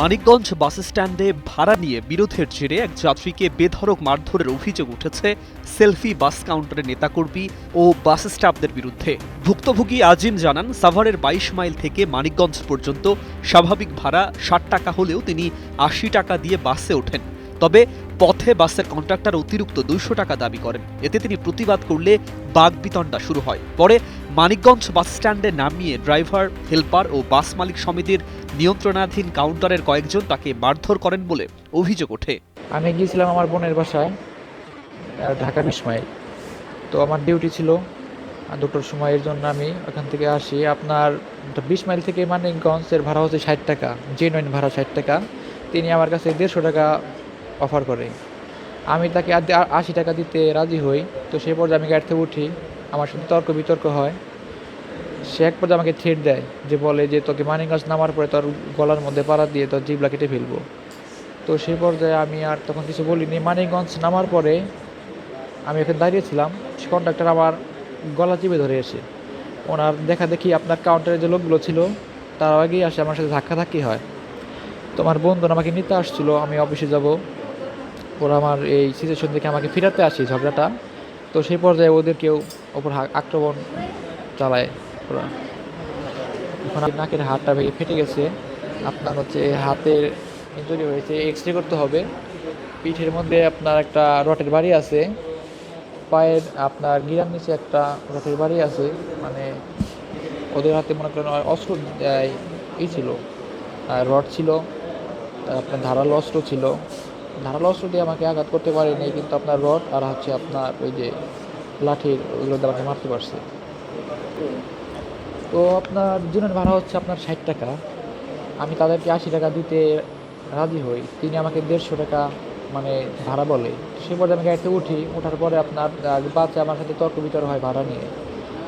মানিকগঞ্জ বাস স্ট্যান্ডে ভাড়া নিয়ে বিরোধের জেরে এক যাত্রীকে বেধড়ক মারধরের অভিযোগ উঠেছে সেলফি বাস কাউন্টারের নেতাকর্মী ও বাস স্টাফদের বিরুদ্ধে। ভুক্তভোগী আজিম জানান, সাভারের ২২ মাইল থেকে মানিকগঞ্জ পর্যন্ত স্বাভাবিক ভাড়া ৬০ টাকা হলেও তিনি ৮০ টাকা দিয়ে বাসে ওঠেন। তবে পথে বাসের কন্ডাক্টর অতিরিক্ত ২০০ টাকা দাবি করেন। এতে তিনি প্রতিবাদ করলে বাগবিতণ্ডা শুরু হয়। পরে মানিকগঞ্জ বাস স্ট্যান্ডে নামিয়ে ড্রাইভার, হেলপার ও বাস মালিক সমিতির নিয়ন্ত্রণাধীন কাউন্টারের কয়েকজন তাকে মারধর করেন বলে অভিযোগ ওঠে। আমি গিয়েছিলাম আমার বোনের বাসায়, ঢাকা ২০ মাইল। তো আমার ডিউটি ছিল ২টোর সময়, এর জন্য আমি ওখান থেকে আসি। আপনার ২০ মাইল থেকে মানিকগঞ্জের ভাড়া হচ্ছে ৬০ টাকা, জেনুইন ভাড়া ৬০ টাকা। তিনি আমার কাছে ১৫০ টাকা অফার করে। আমি তাকে ৮০ টাকা দিতে রাজি হই। তো সেই পর্যায়ে আমি গাড়ি থেকে উঠি, আমার সাথে তর্ক বিতর্ক হয়। সে এক পর্যায়ে আমাকে থ্রেট দেয়, যে বলে যে তোকে মানিকগঞ্জ নামার পরে তোর গলার মধ্যে পাড়া দিয়ে তোর জিভলা কেটে ফেলবো। তো সেই পর্যায়ে আমি আর তখন কিছু বলিনি। মানিকগঞ্জ নামার পরে আমি এখানে দাঁড়িয়েছিলাম, সে কন্ডাক্টর আমার গলা চিপে ধরে এসে ওনার দেখা দেখি আপনার কাউন্টারে যে লোকগুলো ছিল তার আগেই আসে, আমার সাথে ধাক্কাধাক্কি হয়। তোমার বন্ধু আমাকে নিতে আসছিল, আমি অফিসে যাব, ওরা আমার এই সিচুয়েশন থেকে আমাকে ফিরাতে আসি ঝগড়াটা। তো সেই পর্যায়ে ওদের কেউ ওপর আক্রমণ চালায় ওরা। এখন নাকের হাড়টা ভেঙে ফেটে গেছে, আপনার হচ্ছে হাতের ইনজুরি হয়েছে, এক্সরে করতে হবে। পিঠের মধ্যে আপনার একটা রটের বাড়ি আছে, পায়ের আপনার গিরার নিচে একটা রটের বাড়ি আছে। মানে ওদের হাতে মনে করেন অস্ত্র ছিল, রড ছিল, আপনার ধারালো অস্ত্র ছিল। ধারালো অস্ত্র দিয়ে আমাকে আঘাত করতে পারেনি, কিন্তু আপনার রড আর হচ্ছে আপনার ওই যে লাঠির ওইগুলো দিয়ে আমাকে মারতে পারছে। তো আপনার জেনুইন ভাড়া হচ্ছে আপনার ৬০ টাকা। আমি তাদেরকে ৮০ টাকা দিতে রাজি হই। তিনি আমাকে ১৫০ টাকা মানে ভাড়া বলে। সে পর্যায়ে আমি গাড়িতে উঠি, ওঠার পরে আপনার বাচ্চা আমার সাথে তর্ক বিতর্ক হয় ভাড়া নিয়ে।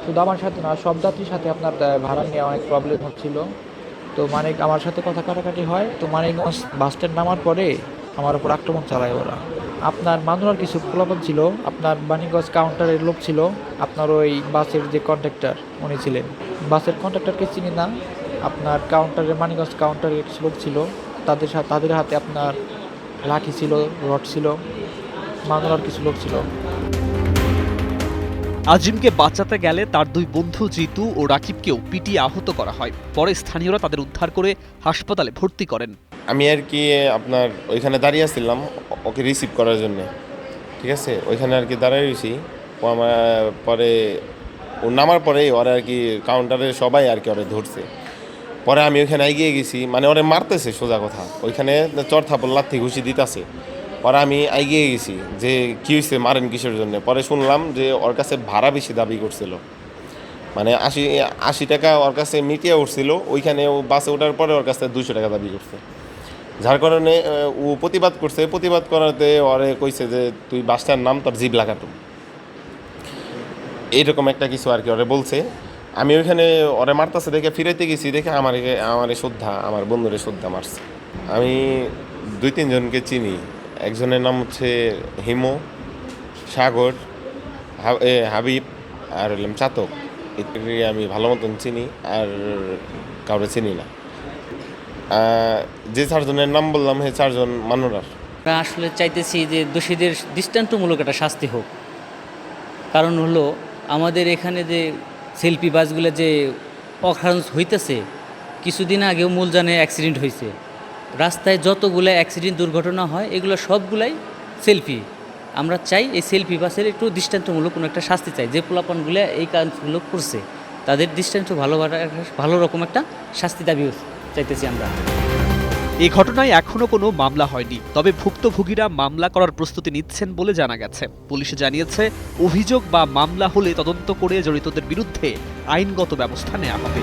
শুধু আমার সাথে না, সব যাত্রীর সাথে আপনার ভাড়া নিয়ে অনেক প্রবলেম হচ্ছিল। তো আমার সাথে কথা কাটাকাটি হয়। তো মানিকগঞ্জ বাস স্ট্যান্ড নামার পরে আমার উপর আক্রমণ চালায় ওরা। আপনার মান্দুরার কিছু পোলাপান ছিল, আপনার মানিকগঞ্জ কাউন্টারের লোক ছিল, আপনার ওই বাসের যে কন্ডাক্টর উনি ছিলেন। বাসের কন্ডাক্টরকে চিনি না, আপনার কাউন্টারের মানিকগঞ্জ কাউন্টারের কিছু লোক ছিল, তাদের হাতে আপনার লাঠি ছিল, রড ছিল, মান্দুরার কিছু লোক ছিল। আজিমকে বাঁচাতে গেলে তার দুই বন্ধু জিতু ও রাকিবকেও পিটিয়ে আহত করা হয়। পরে স্থানীয়রা তাদের উদ্ধার করে হাসপাতালে ভর্তি করেন। আমি আর কি আপনার ওইখানে দাঁড়িয়ে আসছিলাম ওকে রিসিভ করার জন্য, ঠিক আছে। ওইখানে আর কি দাঁড়িয়ে রয়েছি। ও আমার পরে ও নামার পরে ওরা আর কি কাউন্টারে সবাই আর কি ওরা ধরছে। পরে আমি ওইখানে এগিয়ে গেছি, মানে ওরা মারতেছে সোজা কথা, ওইখানে চর থাপড় লাথি ঘুষি দিতেছে। পরে আমি এগিয়ে গেছি যে কী হয়েছে, মারেন কিসের জন্য। পরে শুনলাম যে ওর কাছে ভাড়া বেশি দাবি করছিল, মানে ৮০ টাকা ওর কাছে মিটিয়ে উঠছিল। ওইখানে ও বাসে ওঠার পরে ওর কাছে ২০০ টাকা দাবি করছে, যার কারণে ও প্রতিবাদ করছে। প্রতিবাদ করাতে ওরে কইছে যে তুই বাসটার নাম তোর জিভলা কাটুম, এইরকম একটা কিছু আর কি ওরে বলছে। আমি ওইখানে ওরে মারতেছে দেখে ফিরাইতে গেছি, দেখে আমারে শ্রদ্ধা, আমার বন্ধুরে শ্রদ্ধা মারছে। আমি ২-৩ জনকে চিনি। একজনের নাম হচ্ছে হিমু, সাগর, হাবিব আর হলাম চাতক। এদেরকে আমি ভালো মতন চিনি, আর কাউরে চিনি না। যে ৪ জনের নাম বললাম, হে ৪ জন মানুরার। আমরা আসলে চাইতেছি যে দোষীদের দৃষ্টান্তমূলক একটা শাস্তি হোক। কারণ হলো আমাদের এখানে যে সেলফি বাসগুলো যে অকারেন্স হইতেছে, কিছুদিন আগেও মূলজানে অ্যাক্সিডেন্ট হয়েছে। রাস্তায় যতগুলো অ্যাক্সিডেন্ট দুর্ঘটনা হয় এগুলো সবগুলাই সেলফি। আমরা চাই এই সেলফি বাসের একটু দৃষ্টান্তমূলক কোনো একটা শাস্তি চাই। যে পোলাপানগুলো এই কাজগুলো করছে তাদের দৃষ্টান্ত ভালো রকম একটা শাস্তি দাবি চাইতেছি আমরা। এই ঘটনায় এখনো কোনো মামলা হয়নি, তবে ভুক্তভোগীরা মামলা করার প্রস্তুতি নিচ্ছেন বলে জানা গেছে। পুলিশ জানিয়েছে, অভিযোগ বা মামলা হলে তদন্ত করে জড়িতদের বিরুদ্ধে আইনগত ব্যবস্থা নেওয়া হবে।